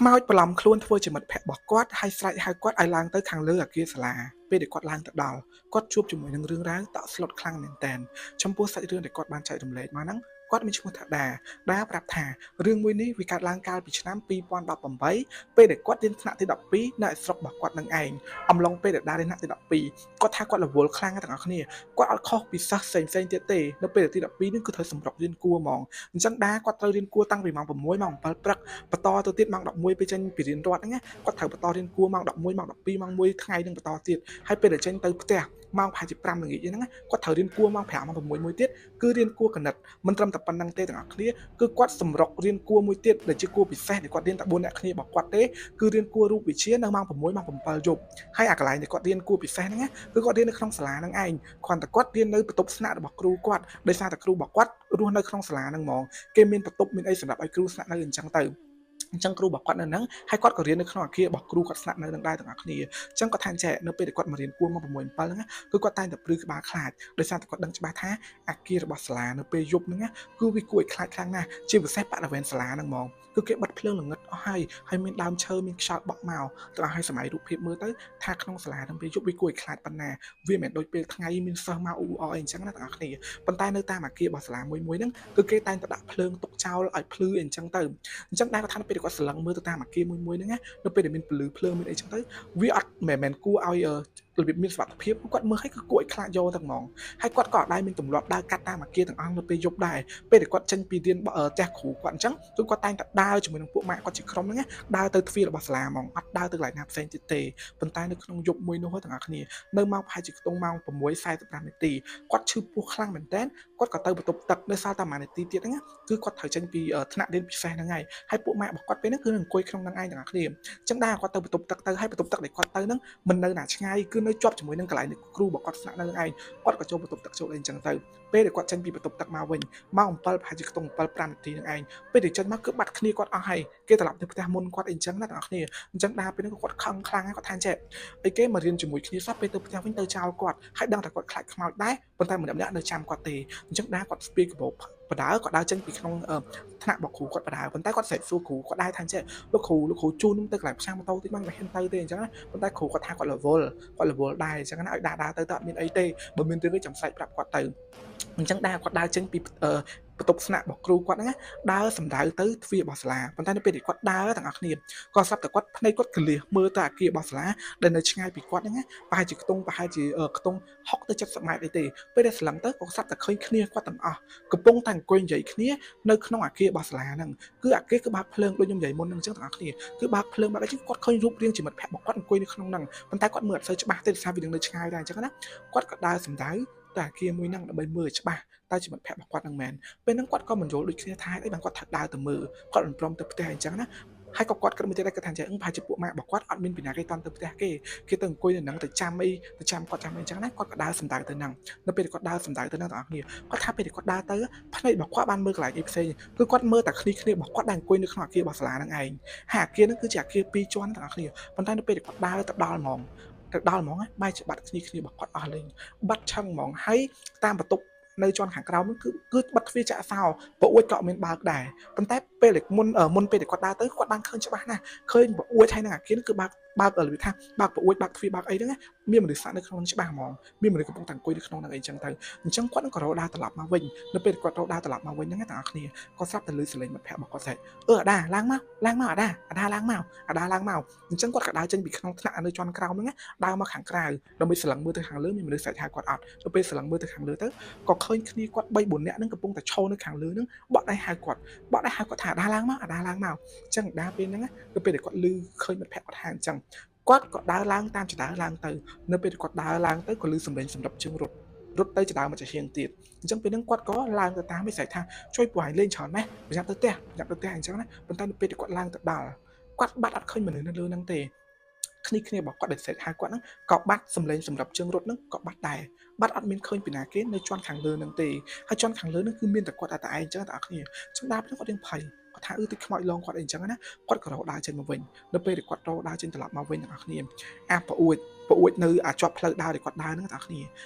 ខ្មោចបន្លំខ្លួនធ្វើជាមិត្តភក្តិរបស់គាត់ហើយស្រែកហៅគាត់ឲ្យឡើងទៅខាងលើអគារសាលាពេលដែលគាត់ឡើងទៅដល់គាត់ជួបជាមួយនឹងរឿងរ៉ាវតក់ស្លុតខ្លាំងមែនទែនចំពោះសាច់រឿងដែលគាត់បានចែករំលែកមកហ្នឹងគាត់មានឈ្មោះថាដាប្រាប់ថារឿងមួយនេះវាកើតឡើងកាលពីឆ្នាំ2018ពេលដែលគាត់រៀនថ្នាក់ទី12នៅឯស្រុករបស់គាត់នឹងឯងអំឡុងពេលដែលដារៀនថ្នាក់ទី12គាត់ថាគាត់រវល់ខ្លាំងទាំងអស់គ្នាគាត់អត់ខុសពីសិស្សផ្សេងៗទៀតទេនៅពេលទី12នេះគឺត្រូវសម្រុករៀនគួរហ្មងអញ្ចឹងដាគាត់ត្រូវរៀនគួរតាំងពីម៉ោង6ម៉ោង7ព្រឹកបន្តទៅទៀតម៉ោង11ពេលចេញពីរៀនរត់ហ្នឹងណាគាត់ត្រូវបន្តរៀនគួរម៉ោង11ម៉ោង12ម៉ោង1ថ្ងៃនឹងបន្តទៀតហើយពេលដែលចេញទៅផ្ទះម៉ោងប្រហែលជា5ល្ងាចហ្នឹងណាគាត់ត្រូវរៀនគួរម៉ោង5ម៉ោង6មួយទៀតគឺរៀនគួរគណិតមិនត្រឹមតែប៉ុណ្្នឹងទេទាំងអស់គ្នាគឺគាត់សម្រុករៀនគួរមួយទៀតដែលជាគួរពិសេសដែលគាត់រៀនតែ4អ្នកគ្នារបស់គាត់ទេគឺរៀនគួររូបវិទ្យានៅម៉ោង6ម៉ោង7យប់ហើយអាកន្លែងដែលគាត់រៀនគួរពិសេសហ្នឹងណាគឺគាត់រៀននៅក្នុងសាលាហ្នឹងឯងគ្រាន់តែគាត់រៀននៅបន្ទប់ស្នាក់របស់គ្រូគាត់ដោយសារតែគ្រូរបស់គាត់រស់នៅក្នុងសាលាហ្នឹងហ្មងគេមានបន្ទប់មានអីសម្រាប់ឲ្យគ្រូស្នាក់នៅអញ្ចឹងទៅអញ្ចឹងគ្រូរបស់គាត់នៅហ្នឹងហើយគាត់ក៏រៀននៅក្នុងអគាររបស់គ្រូគាត់ស្នាក់នៅនឹងដែរទាំងអស់គ្នាអញ្ចឹងគាត់ថាចែនៅពេលដែលគាត់មករៀនគួរមក6 7ហ្នឹងគឺគាត់តែងតែព្រឺក្បាលខ្លាចដោយសារតែគាត់ដឹងច្បាស់ថាអគាររបស់សាលានៅពេលយប់ហ្នឹងគឺវាគួរឲ្យខ្លាចខ្លាំងណាស់ជាពិសេសបរិវេណសាលាហ្នឹងហ្មងគឺគេបិទភ្លើងល្ងឹតអស់ហើយមានដើមឈើមានខ្យល់បក់មកទៅឲ្យសម័យរូបភាពមើលទៅថាក្នុងសាលាហ្នឹងពេលយប់វាគួរឲ្យខ្លាចប៉ុណ្ណាវាមិនដូចពេលថ្ងៃមានសិស្សមកអ៊ូអអីអញ្ចឹងណាទាំងអស់គ្នាប៉ុន្តែនៅតាមអគាររបស់សាលាមួយហ្នឹងគឺគេតែងតែដាក់ភ្លើងទុកចោលឲ្យភ្លឺអញ្ចឹងទៅអញ្ចឹងដែរគាត់ថាពេលគាត់ស្លឹងមើលទៅតាមអគារមួយហ្នឹងណានៅពេលដែលមានពលឺភ្លើងមានអីចឹងទៅវាអត់មិនគួរឲ្យរបៀបមានសុវត្ថិភាពគាត់មើលឲ្យគឺគួរឲ្យខ្លាចយកទៅហ្មងហើយគាត់ក៏ដែរមានទម្លាប់ដើរកាត់តាមអគារទាំងអស់នៅពេលយប់ដែរពេលដែលគាត់ចេញពីរៀនផ្ទះគ្រូគាត់អញ្ចឹងគឺគាត់តែងតែដើរជាមួយនឹងពួកម៉ាក់គាត់ជាក្រុមហ្នឹងណាដើរទៅទ្វាររបស់សាលាហ្មងអត់ដើរទៅកន្លែងណាផ្សេងទៀតទេប៉ុន្តែនៅក្នុងយប់មួយនោះទាំងអស់គ្នានៅម៉ោងប្រហែលជាខ្ទង់ម៉ោង6:45នាទីគាត់ឈឺពោះខ្លាំងមែនតើគាត់ក៏ទៅបន្ទប់ទឹកនៅសាលតែមួយនាទីទៀតហ្នឹងគឺគាត់ត្រូវចេញពីថ្នាក់រៀនពិសេសហ្នឹងហើយពួកម៉ាក់របស់គាត់ពេលហ្នឹងគឺនឹងអង្គុយក្នុងហ្នឹងឯងទាំងអស់គ្នាអញ្ចឹងដែរគាត់ទៅបន្ទប់ទឹកទៅហើយបន្ទប់ទឹកដែលគាត់ទៅហ្នឹងមិននៅណាឆ្ងាយគឺនៅជាប់ជាមួយនឹងកន្លែងគ្រូរបស់គាត់ស្នាក់នៅហ្នឹងឯងគាត់ក៏ចូលបន្ទប់ទឹកចូលអីអញ្ចឹងទៅពេលដែលគាត់ចេញពីបន្ទប់ទឹកមកវិញម៉ោង7ប្រហែលជាខ្ទង់7 5នាទីហ្នឹងឯងពេលដែលចេញមកគឺបាត់គ្នាគាត់អស់ហើយគេត្រឡប់ទៅផ្ទះមុនគាត់អីអញ្ចឹងណាទាំងអស់គ្នាអញ្ចឹងដែរពេលហ្នឹងគាត់ខឹងខ្លាំងគាត់ថាចេះអីគេមករៀនជាមួយគ្នាសោះពេលទៅផ្ទះវិញទៅចោលគាត់ហើយដឹងតែគាត់ខ្លាចខ្មោចដែរប៉ុន្តែម្នាក់នៅចាំគាត់ទេអញ្ចឹងដែរគាត់ស្ពាយកាបូបបដើគាត់ដើរចេញពីក្នុងថ្នាក់របស់គ្រូគាត់បដើប៉ុន្តែគាត់ស្រែកសួរគ្រូគាត់ដែរថាចេះលោកគ្រូជូនខ្ញុំទៅកន្លែងផ្សារម៉ូតូតិចមកមិនហ៊ានទៅទេអញ្ចឹងណាប៉ុន្តែគ្រូគាត់ថាគាត់រវល់ដែរអញ្ចឹងណាឲ្យដើរទៅអត់មានអីទេបើមានរឿងអីចាំស្រែកប្រាប់គាត់ទៅអញ្ចឹងដែរគាត់ដើរចេញពីបន្ទប់ស្នាក់របស់គ្រូគាត់ហ្នឹងដើរសម្ដៅទៅទ្វាររបស់សាលាប៉ុន្តែនៅពេលដែលគាត់ដើរទាំងអស់គ្នាក៏ស្រាប់តែគាត់ភ្នែកគាត់កលៀសមើលទៅអគាររបស់សាលាដែលនៅឆ្ងាយពីគាត់ហ្នឹងប្រហែលជាខ្ទង់60ទៅ70ម៉ែត្រអីទេពេលដែលស្លឹងទៅក៏ស្រាប់តែឃើញគ្នាគាត់ទាំងអស់កំពុងតែអង្គុយនិយាយគ្នានៅក្នុងអគាររបស់សាលាហ្នឹងគឺអគារគឺបើកភ្លើងដូចខ្ញុំនិយាយមុនហ្នឹងអញ្ចឹងទាំងអស់គ្នាគឺបើកភ្លើងបើកអីចឹងគាត់ឃើញរូបរាងជាមិត្តភក្តិរបស់គាត់អង្គុយនៅក្នុងហ្នឹងប៉ុន្តែគាត់មើលអត់សូវច្បាស់ទេដោយសារវានៅឆ្ងាយដែរអញ្ចឹងណាគាត់ក៏ដើរសម្ដៅតែអគារមួយហ្នឹងដើម្បីមើលច្បាស់តែជាមិត្តភក្តិរបស់គាត់ហ្នឹងមែនពេលហ្នឹងគាត់ក៏មិនយល់ដូចគ្នាថាអីបានគាត់ត្រូវដើរទៅមើលគាត់មិនព្រមទៅផ្ទះអញ្ចឹងណាហើយក៏គាត់គិតមួយទៀតដែរគាត់ថាអញ្ចឹងប្រហែលជាពួកម៉ាក់របស់គាត់អត់មានពីណាគេតន់ទៅផ្ទះគេទៅអង្គុយនៅហ្នឹងទៅចាំគាត់ចាំអីអញ្ចឹងណាគាត់ក៏ដើរសម្ដៅទៅហ្នឹងនៅពេលគាត់ដើរសម្ដៅទៅហ្នឹងទាំងអស់គ្នាគាត់ថាពេលគាត់ដើរទៅភ្នែករបស់គាត់បានមើលកន្លែងអីផ្សេងគឺគាត់មើលតែគ្នារបស់គាត់ដែលអង្គុយនៅក្នុងអគាររបស់សាលាហ្នឹងឯងហើយអគារហ្នឹងគឺជាអគារ2ជាន់ទាំងអស់គ្នាប៉ុន្តែនៅពេលគាត់ដើរទៅដល់ហ្មងបែរជាបាត់គ្នារបស់គាត់អស់លេងបាត់ឆឹងហ្មងហើយតាមបន្ទប់នៅជាន់ខាងក្រោមហ្នឹងគឺបិទទ្វារចាក់សោប្រអួតក៏មានបើកដែរប៉ុន្តែពេលមុនពេលគាត់ដើរទៅគាត់បានឃើញច្បាស់ណាស់ឃើញប្រអួតហើយនឹងអាគារគឺបើករបៀបថាបើកប្រអួតបើកទ្វារបើកអីហ្នឹងមានមនុស្សស្នាក់នៅក្នុងច្បាស់ហ្មងមានមនុស្សកំពុងតែអង្គុយនៅក្នុងហ្នឹងអីចឹងទៅអញ្ចឹងគាត់នឹងក៏រោដើរត្រឡប់មកវិញនៅពេលគាត់រោដើរត្រឡប់មកវិញហ្នឹងទាំងអស់គ្នាគាត់ស្រាប់តែឮសលេងមិត្តភក្តិរបស់គាត់ស្អែកអាដាឡើងមកអាដាឡើងមកអញ្ចឹងគាត់ក៏ដើរចេញពីក្នុងថ្នាក់នៅជាន់ក្រោមហ្នឹងដើរមកខាងក្រៅដើម្បីស្លឹងមើលទៅខាងលើមានមនុស្សស្រែកហៅគាត់អត់ទៅពេលស្លឹងមើលទៅខាងលើទៅក៏ឃើញគ្នាគាត់3 4នាក់ហ្នឹងកំពុងតែឈរនៅខាងលើហ្នឹងបក់ដៃហៅគាត់ថាអាដាឡើងមកអញ្ចឹងអាដាពេលហ្នឹងទៅពេលដែលគាត់ឮឃើញមិត្តភក្តិគាត់ហៅអញ្ចឹងគាត់ក៏ដើរឡើងតាមចដើរឡើងទៅនៅពេលគាត់ដើរឡើងទៅក៏ឮសំឡេងសម្រាប់ជើងរត់ទៅចដើរមកចាហៀងទៀតអញ្ចឹងពេលហ្នឹងគាត់ក៏ឡើងទៅតាមមិនស្រែកថាជួយពួកឯងលេងច្រើនម៉េះប្រញាប់ទៅផ្ទះអញ្ចឹងណាប៉ុន្តែនៅពេលគាត់ឡើងទៅដល់គាត់បាត់អត់ឃើញមនុស្សនៅលើហ្នឹងទេគ្នារបស់គាត់ដែលស្រែកហៅគាត់ហ្នឹងក៏បាត់សំឡេងសម្រាប់ជើងរត់ហ្នឹងក៏បាត់ដែរបាត់អត់មានឃើញពីណាគេនៅជាន់ខាងលើហ្នឹងទេហើយជាន់ខាងលើហ្នឹងគឺមានតែគាត់តែឯងអញ្ចឹងតែអស់គ្នាចឹងដល់ពេលគាត់រៀងភ័យគាត់ថាតិចខ្មោចឡងគាត់អីអញ្ចឹងណាគាត់ក៏រោដើរចេញមកវិញនៅពេលដែលគាត់រោដើរចេញត្រឡប់មកវិញទាំងអស់គ្នាអាប្រអួតនៅជាប់ផ្លូវដើរដែលគាត់ដើរហ្នឹងទាំងអស់គ្ន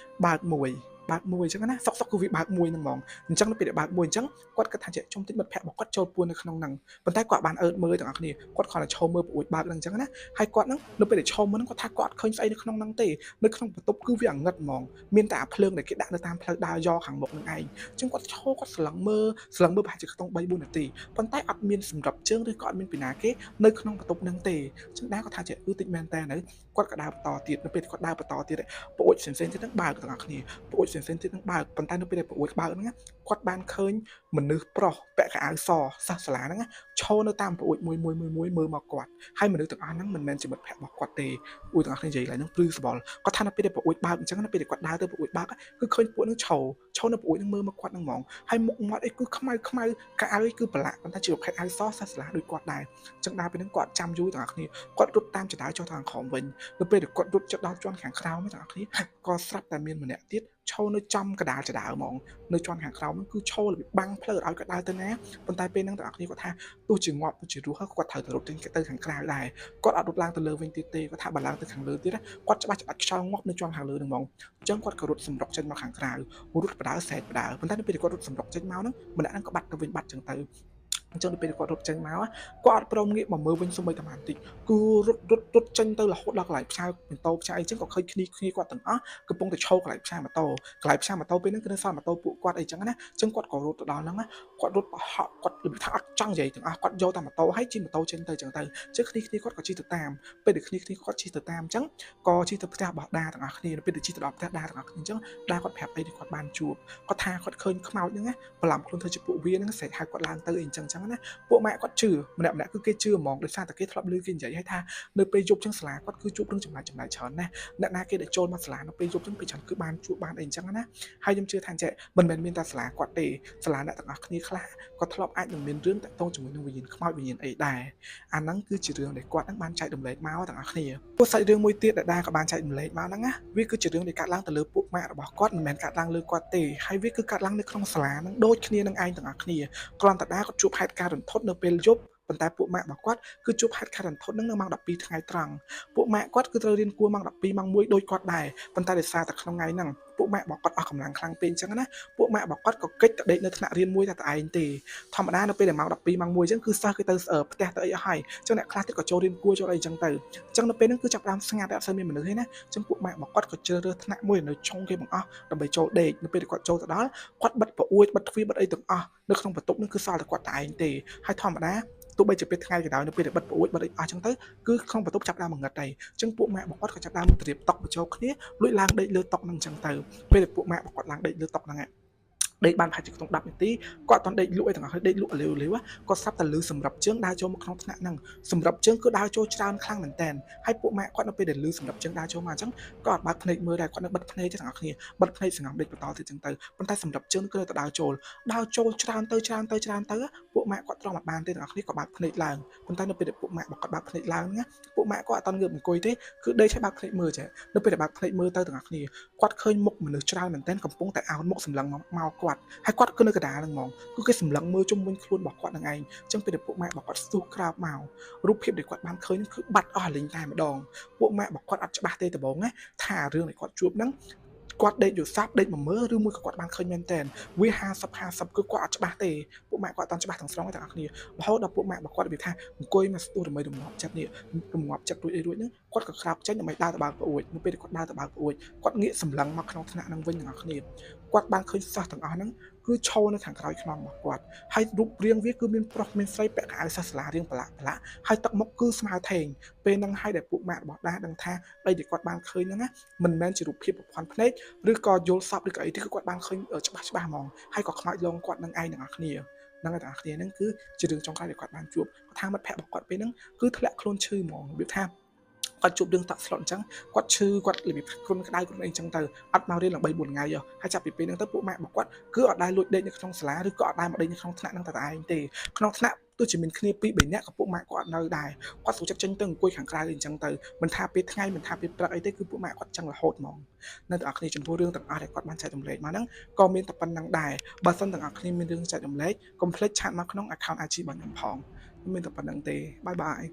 ាបើកមួយ បើកមួយអញ្ចឹងណាសុកគឺវាបើកមួយហ្នឹងហ្មងអញ្ចឹងនៅពេលដែលបើកមួយអញ្ចឹងគាត់គិតថាចេះជុំតិចមិត្តភក្តិរបស់គាត់ចូលពួននៅក្នុងហ្នឹងប៉ុន្តែគាត់បានអើតមើលទាំងអស់គ្នាគាត់គ្រាន់តែឈោមមើលប្រួយបើកហ្នឹងអញ្ចឹងណាហើយគាត់ហ្នឹងនៅពេលដែលឈោមមើលហ្នឹងគាត់ថាគាត់អត់ឃើញស្អីនៅក្នុងហ្នឹងទេនៅក្នុងបន្ទប់គឺវាអាងឹតហ្មងមានតែអាភ្លើងដែលគេដាក់នៅតាមផ្លូវដើរយកខាងមុខហ្នឹងឯងអញ្ចឹងគាត់ឈោគាត់ស្លឹងមើលប្រហែលជាខ្ទង់3 4នាទីប៉ុន្តែអត់មានសម្រាប់ជើងឬក៏អត់មានពីណាគេនៅក្នុងបន្ទប់ហ្នឹងទេអញ្ចឹងដែរគាត់ថាចេះតិចមែនតើនៅគាត់ក៏ដើរបន្តទៀតនៅពេលគាត់ដើរបន្តទៀតប្រួយផ្សេងៗទៀតហ្នឹងបើកទាំងអស់គ្នាប្រួយផ្សេងៗទៀតហ្នឹងបើកប៉ុន្តែនៅពេលដែលប្រួយបើកហ្នឹងគាត់បានឃើញមនុស្សប្រុសពាក់ខោអាវសសិស្សសាលាហ្នឹងឈរនៅតាមប្រួយមួយមើលមកគាត់ហើយមនុស្សទាំងអស់ហ្នឹងមិនមែនជាមិត្តភក្តិរបស់គាត់ទេអ៊ុយទាំងអស់គ្នានិយាយឡើងហ្នឹងព្រឺស្បល់គាត់ថានៅពេលដែលប្រួយបើកអញ្ចឹងនៅពេលដែលគាត់ដើរទៅប្រួយបើកគឺឃើញពួកហ្នឹងឈរនៅប្រួយហ្នឹងមើលមកគាត់ហ្នឹងហ្មងហើយមុខមាត់អីគឺខ្មៅកៅអៅអីគឺប្រឡាក់ប៉ុន្តែជាខោអាវសសិស្សសាលាដូចគាត់ដែរអញ្ចឹងដើរពេលហ្នឹងគាត់ចាំយូរទាំងអស់គ្នាគាត់រត់តាមចដៅចុះខាងក្រោមវិញនៅពេលដែលគាត់រត់ចុះដល់ជាន់ខាងក្រោមទាំងអស់គ្នាក៏ស្រាប់តែមានម្នាក់ទៀតឈរនៅចំកដាលចដៅហ្មងនៅជាន់ខាងក្រោមហ្នឹងគឺឈររបៀបបាំងផ្លូវឲ្យគាត់ដើរទៅណាប៉ុន្តែពេលហ្នឹងទាំងអស់គ្នាគាត់ថាទោះជាងាប់ទោះជារស់គាត់ត្រូវតែរត់ទៅខាងក្រៅដែរគាត់អត់រត់ឡើងទៅលើវិញទៀតទេគាត់ថាបើឡើងទៅខាងលើទៀតគាត់ច្បាស់ខ្យល់ងាប់នៅជាន់ខាងលើហ្នឹងហ្មងអញ្ចឹងគាត់ក៏រត់សម្រុកចេញមកខាងក្រៅរត់បដើសែតបដើប៉ុន្តែនៅពេលគាត់រត់សម្រុកចេញមកហ្នឹងម្នាក់ហ្នឹងក៏បាត់ទៅវិញបាត់ចឹងទៅអញ្ចឹងពេលគាត់រត់ចេញមកគាត់អត់ព្រមងាកមកមើលវិញសូម្បីតែបន្តិចគឺរត់ចេញទៅរហូតដល់កន្លែងផ្សារម៉ូតូផ្សារអីចឹងក៏ឃើញគ្នាគាត់ទាំងអស់កំពុងតែឈោកន្លែងផ្សារម៉ូតូពេលហ្នឹងគឺនៅសល់ម៉ូតូពួកគាត់អីចឹងណាអញ្ចឹងគាត់ក៏រត់ទៅដល់ហ្នឹងគាត់រត់ប្រហក់គាត់និយាយថាអត់ចង់និយាយទាំងអស់គាត់យកតែម៉ូតូហើយជិះម៉ូតូចេញទៅចឹងទៅចឹងគ្នាគាត់ក៏ជិះទៅតាមពេលដែលគ្នាគាត់ជិះទៅតាមអញ្ចឹងក៏ជិះទៅផ្ទះរបស់ដាទាំងអស់គ្នាពេលដែលជិះទៅដល់ផ្ទះដាទាំងអស់គ្នាអញ្ចឹងដាគាត់ប្រាប់អីដែលគាត់បានជួបគាត់ថាគាត់ឃើញខ្មោចហ្នឹងណាបន្លំខ្លួនធ្វើជាពួកវាហ្នឹងស្រែកហៅគាត់ឡើងទៅអីចឹងណាពួកម៉ាក់គាត់ជឿម្នាក់គឺគេជឿហ្មងដោយសារតែគេធ្លាប់ឮគេនិយាយឲ្យថានៅពេលយប់ចឹងសាលាគាត់គឺជួបរឿងចម្លែកច្រើនណាស់អ្នកណាគេដែលចូលមកសាលានៅពេលយប់ចឹងពេលច្រើនគឺបានជួបបានអីចឹងណាហើយខ្ញុំជឿថាចេះមិនមែនមានតែសាលាគាត់ទេសាលាអ្នកទាំងអស់គ្នាខ្លះក៏ធ្លាប់អាចនឹងមានរឿងតាក់ទងជាមួយនឹងវិញ្ញាណខ្មោចវិញ្ញាណអីដែរអាហ្នឹងគឺជារឿងដែលគាត់នឹងបានចែករំលែកមកទាំងអស់គ្នាពួកសាច់រឿងមួយទៀតដែលដាក៏បានចែករំលែកមកហ្នឹងណាវាគឺជារឿងដែលកើតឡើងទៅលើពួកម៉ាក់របស់គាត់មិនមែនកើតឡើងលើគាត់ទេហើយវាគឺកើតឡើងនៅក្នុងសាលាហ្នឹងដូចគ្នានឹងឯងទាំងអស់គ្នាគ្រាន់តែដាគាត់ជួបហេតុការណ៍រន្ធត់នៅពេលយប់ប៉ុន្តែពួកម៉ាក់របស់គាត់គឺជួបហេតុការណ៍រន្ធត់នឹងនៅម៉ោង12ថ្ងៃត្រង់ពួកម៉ាក់គាត់គឺត្រូវរៀនគួរម៉ោង12ម៉ោង1ដូចគាត់ដែរប៉ុន្តែដោយសារតែក្នុងថ្ងៃហ្នឹងពួកម៉ាក់របស់គាត់អស់កម្លាំងខ្លាំងពេកអញ្ចឹងណាពួកម៉ាក់របស់គាត់ក៏កិច្ចទៅដេកនៅថ្នាក់រៀនមួយតែឯងទេធម្មតានៅពេលដែលម៉ោង12ម៉ោង1អញ្ចឹងគឺសិស្សគេទៅផ្ទះទៅអីអស់ហើយអញ្ចឹងអ្នកខ្លះទៀតក៏ចូលរៀនគួរចូលអីអញ្ចឹងទៅអញ្ចឹងនៅពេលហ្នឹងគឺចាប់ដើមស្ងាត់អត់សូវមានមនុស្សទេណាអញ្ចឹងពួកម៉ាក់របស់គាត់ក៏ជ្រើសរើសថ្នាក់មួយនៅចុងគេបង្អស់ដើម្បីចូលដេកនៅពេលគាត់ចូលទៅដល់គាត់បិទប្រអួយបិទទ្វារបិទអីទាំងអស់នៅក្នុងបន្ទប់ហ្នឹងគឺសល់តែគាត់តែឯងទេហើយធម្មតាទោះបីជាពេលថ្ងៃក៏ដោយនៅពេលដែលបិទប្រអួយបិទអីអស់ចឹងទៅគឺក្នុងបន្ទប់ចាប់ដើមងឹតហើយអញ្ចឹងពួកម៉ាក់របស់គាត់ក៏ចាប់ដើមត្រៀមតុបញ្ចូលគ្នាលួចឡើងដេកលើតុហ្នឹងអញ្ចឹងទៅពេលដែលពួកម៉ាក់របស់គាត់ឡើងដេកលើតុហ្នឹងដេកបានប្រហែលជាក្នុង10នាទីគាត់អត់ដេកលក់អីទាំងអស់ហើយដេកលក់លាវគាត់ស្រាប់តែលឺសម្រាប់ជើងដើរចូលមកក្នុងថ្នាក់ហ្នឹងសម្រាប់ជើងគឺដើរចូលច្រើនខ្លាំងមែនតើហើយពួកម៉ាក់គាត់នៅពេលដែលលឺសម្រាប់ជើងដើរចូលមកអញ្ចឹងគាត់អត់បើកភ្នែកមើលដែរគាត់នៅបិទភ្នែកទេទាំងអស់គ្នាបិទភ្នែកសង្ងំដេកបន្តទៀតអញ្ចឹងទៅប៉ុន្តែសម្រាប់ជើងគឺនៅតែដើរចូលច្រើនទៅពួកម៉ាក់គាត់ទ្រាំអត់បានទេទាំងអស់គ្នាក៏បើកភ្នែកឡើងប៉ុន្តែនៅពេលដែលពួកម៉ាក់គាត់បើកភ្នែកឡើងណាពួកម៉ាក់គាត់អត់តន់ងើបអង្គុយទេគឺដេកឲ្យបើកភ្នែកមើលចេះនៅពេលដែលបើកភ្នែកមើលទៅទាំងអស់គ្នាគាត់ឃើញមុខមនុស្សច្រើនមែនតើកំពុងតែអោនមុខសម្លឹងមកគាត់ហើយគាត់គឺនៅកណ្ដាលហ្នឹងហ្មងគឺគេសម្លឹងមើលជុំវិញខ្លួនរបស់គាត់ហ្នឹងឯងអញ្ចឹងពេលដែលពួកម៉ាក់របស់គាត់ស្ទុះក្រោបមករូបភាពដែលគាត់បានឃើញគឺបាត់អស់លេងតែម្ដងពួកម៉ាក់របស់គាត់អត់ច្បាស់ទេដំបូងណាថារឿងដែលគាត់ជួបហ្នឹងគាត់ដេកយល់សាប់ដេកមកមើលឬមួយក៏គាត់បានឃើញមែនតើវា50គឺគាត់អត់ច្បាស់ទេពួកម៉ាក់គាត់អត់ច្បាស់ទាំងស្រុងទាំងអស់គ្នារហូតដល់ពួកម៉ាក់របស់គាត់និយាយថាអង្គុយមកស្ទុះដើម្បីរងាប់ចិត្តនេះរងាប់ចិត្តរួចហ្នឹងគាត់ក៏ក្រោកចេញដើម្បីដើរទៅបើកប្អួយនៅពេលដែលគាត់ដើរទៅបើកប្អួយគាត់ងាកសម្លឹងមកក្នុងថ្នាក់ហ្នឹងវិញទាំងអស់គ្នាគាត់បានឃើញសិស្សទាំងអស់ហ្នឹងគឺឈរនៅខាងក្រោយខ្នងរបស់គាត់ហើយរូបរាងវាគឺមានប្រុសមានស្រីពាក់ខោអាវសាលារៀងប្រឡាក់ហើយទឹកមុខគឺស្មើថេងពេលហ្នឹងហើយដែលពួកម៉ាក់របស់ដាដឹងថាអីដែលគាត់បានឃើញហ្នឹងណាមិនមែនជារូបភាពប្រព័ន្ធភ្នែកឬក៏យល់សប្តិឬក៏អីទេគឺគាត់បានឃើញច្បាស់ហ្មងហើយក៏ខ្មោចលងគាត់នឹងឯងទាំងអស់គ្នាហ្នឹងហើយទាំងអស់គ្នាហ្នឹងគឺជារឿងចុងក្រោយដែលគាត់បានជួបគាត់ថាមិត្តភក្តិរបស់គាត់ពេលហ្នឹងគឺធ្លាក់ខ្លួនឈឺហ្មងរបៀបថាគាត់ជួបរឿងតាក់ស្លុតអញ្ចឹងគាត់ឈឺគាត់របៀបខ្លួនក្តៅខ្លួនអីអញ្ចឹងទៅអត់មករៀនឡើង3 4ថ្ងៃហើយចាប់ពីពេលហ្នឹងទៅពួកម៉ាក់របស់គាត់គឺអត់ដែរលួចដេកនៅក្នុងសាលាឬក៏អត់ដែរមកដេកនៅក្នុងថ្នាក់ហ្នឹងតែឯងទេក្នុងថ្នាក់ទោះជាមានគ្នា2 3នាក់ក៏ពួកម៉ាក់គាត់អត់នៅដែរគាត់សុខចិត្តចេញទៅអង្គុយខាងក្រៅអីអញ្ចឹងទៅមិនថាពេលថ្ងៃមិនថាពេលព្រឹកអីទេគឺពួកម៉ាក់គាត់ចឹងរហូតហ្មងនៅទាំងអស់គ្នាចំពោះរឿងទាំងអស់ដែលគាត់បានចែករំលែកមកហ្នឹងក៏មានតែប៉ុណ្្នឹងដែរបើសិនទាំងអស់គ្នាមានរឿងចែករំលែកកុំភ្លេចឆាតមកក្នុង account IG របស់ខ្ញុំផងមានតែប៉ុណ្្នឹងទេបាយបាយ